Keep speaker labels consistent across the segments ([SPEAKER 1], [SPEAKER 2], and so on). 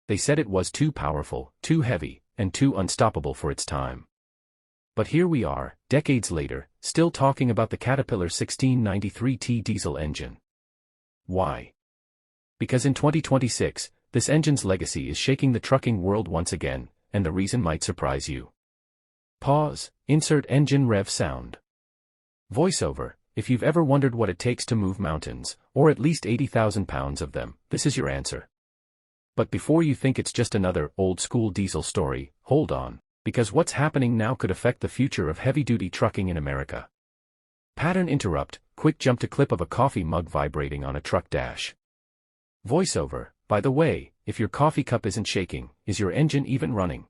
[SPEAKER 1] They said it was too powerful, too heavy, and too unstoppable for its time. But here we are, decades later, still talking about the Caterpillar 1693T diesel engine. Why? Because in 2026, this engine's legacy is shaking the trucking world once again, and the reason might surprise you. Pause, insert engine rev sound. Voiceover, if you've ever wondered what it takes to move mountains, or at least 80,000 pounds of them, this is your answer. But before you think it's just another old-school diesel story, hold on, because what's happening now could affect the future of heavy-duty trucking in America. Pattern interrupt, quick jump to clip of a coffee mug vibrating on a truck dash. Voiceover, by the way, if your coffee cup isn't shaking, is your engine even running?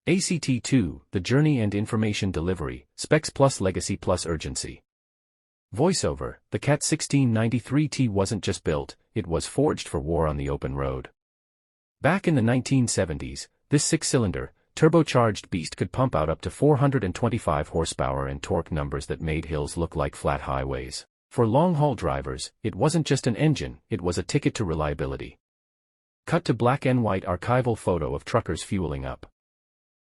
[SPEAKER 1] ACT2, the journey and information delivery, specs plus legacy plus urgency. Voiceover, the CAT 1693T wasn't just built, it was forged for war on the open road. Back in the 1970s, this six-cylinder, turbocharged beast could pump out up to 425 horsepower and torque numbers that made hills look like flat highways. For long-haul drivers, it wasn't just an engine, it was a ticket to reliability. Cut to black and white archival photo of truckers fueling up.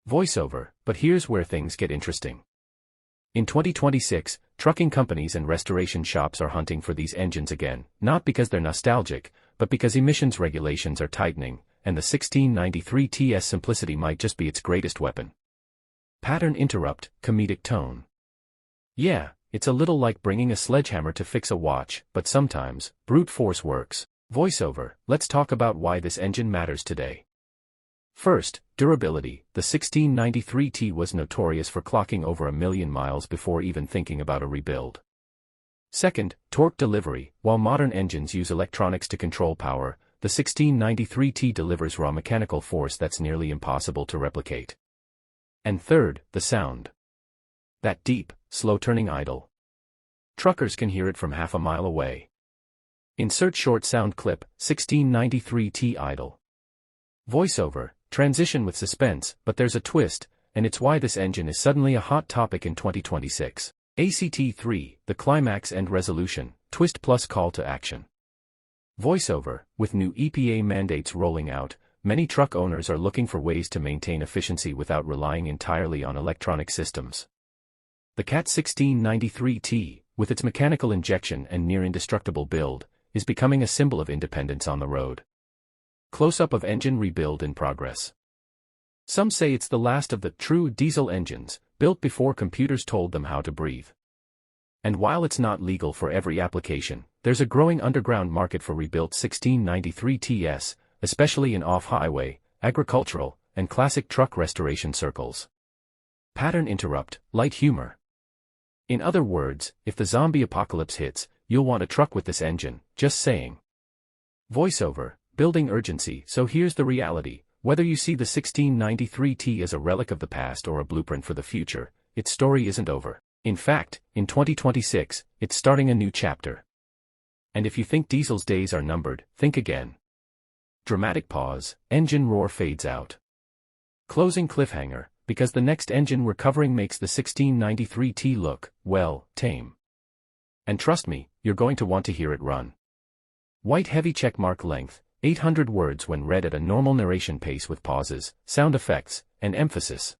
[SPEAKER 1] Voiceover, but here's where things get interesting. In 2026, trucking companies and restoration shops are hunting for these engines again, not because they're nostalgic, but because emissions regulations are tightening, and the 1693T's simplicity might just be its greatest weapon. Pattern interrupt, comedic tone. Yeah, it's a little like bringing a sledgehammer to fix a watch, but sometimes, brute force works. Voiceover, let's talk about why this engine matters today. First, durability. The 1693T was notorious for clocking over 1 million miles before even thinking about a rebuild. Second, torque delivery. While modern engines use electronics to control power, the 1693T delivers raw mechanical force that's nearly impossible to replicate. And third, the sound. That deep, slow-turning idle. Truckers can hear it from half a mile away. Insert short sound clip, 1693T idle. Voiceover, transition with suspense, but there's a twist, and it's why this engine is suddenly a hot topic in 2026. ACT3, the climax and resolution, twist plus call to action. Voiceover, with new EPA mandates rolling out, many truck owners are looking for ways to maintain efficiency without relying entirely on electronic systems. The CAT 1693T, with its mechanical injection and near-indestructible build, is becoming a symbol of independence on the road. Close-up of engine rebuild in progress. Some say it's the last of the true diesel engines, built before computers told them how to breathe. And while it's not legal for every application, there's a growing underground market for rebuilt 1693Ts, especially in off-highway, agricultural, and classic truck restoration circles. Pattern interrupt, light humor. In other words, if the zombie apocalypse hits, you'll want a truck with this engine, just saying. Voiceover, building urgency. So here's the reality, whether you see the 1693T as a relic of the past or a blueprint for the future, its story isn't over. In fact, in 2026, it's starting a new chapter. And if you think diesel's days are numbered, think again. Dramatic pause, engine roar fades out. Closing cliffhanger, because the next engine we're covering makes the 1693T look, well, tame. And trust me, you're going to want to hear it run. White heavy checkmark length, 800 words when read at a normal narration pace with pauses, sound effects, and emphasis.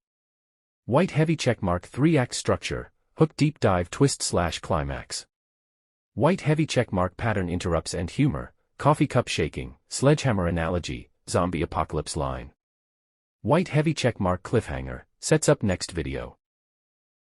[SPEAKER 1] White heavy checkmark 3-act structure, hook deep dive twist/climax. White heavy checkmark pattern interrupts and humor, coffee cup shaking, sledgehammer analogy, zombie apocalypse line. White heavy checkmark cliffhanger, sets up next video.